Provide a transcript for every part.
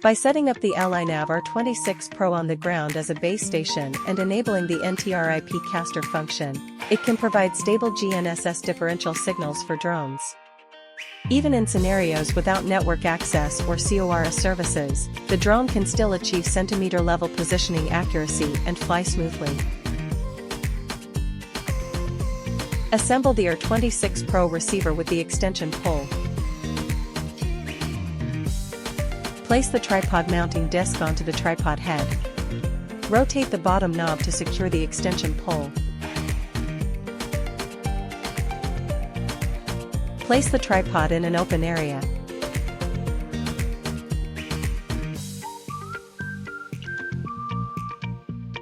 By setting up the LiNav R26 Pro on the ground as a base station and enabling the NTRIP Caster function, it can provide stable GNSS differential signals for drones. Even in scenarios without network access or CORS services, the drone can still achieve centimeter-level positioning accuracy and fly smoothly. Assemble the R26 Pro receiver with the extension pole. Place the tripod mounting disc onto the tripod head. Rotate the bottom knob to secure the extension pole. Place the tripod in an open area.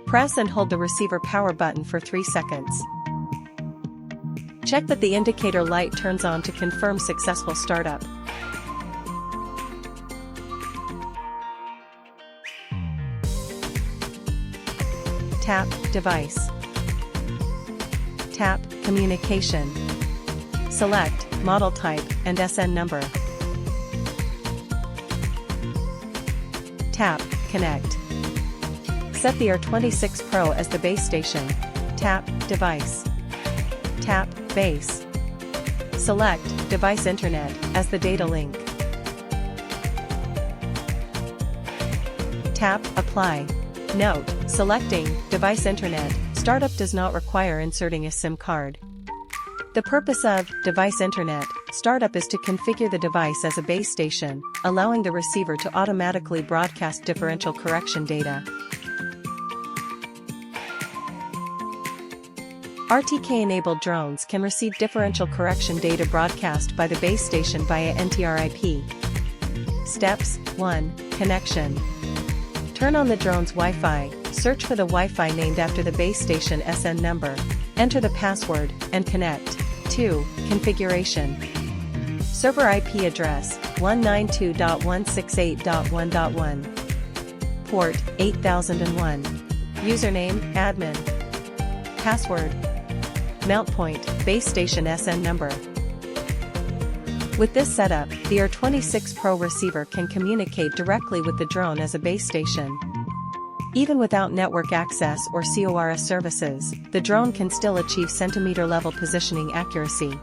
Press and hold the receiver power button for 3 seconds. Check that the indicator light turns on to confirm successful startup. Tap Device. Tap Communication. Select Model Type and SN number. Tap Connect. Set the R26 Pro as the base station. Tap Device. Tap Base. Select Device Internet as the data link. Tap Apply. Note, selecting Device Internet startup does not require inserting a SIM card. The purpose of Device Internet startup is to configure the device as a base station, allowing the receiver to automatically broadcast differential correction data. RTK-enabled drones can receive differential correction data broadcast by the base station via NTRIP. Steps 1. Connection. Turn on the drone's Wi-Fi, search for the Wi-Fi named after the base station SN number, enter the password, and connect. 2. Configuration. Server IP address, 192.168.1.1. Port, 8001. Username, admin. Password. Mount point, base station SN number. With this setup, the R26 Pro receiver can communicate directly with the drone as a base station. Even without network access or CORS services, the drone can still achieve centimeter-level positioning accuracy.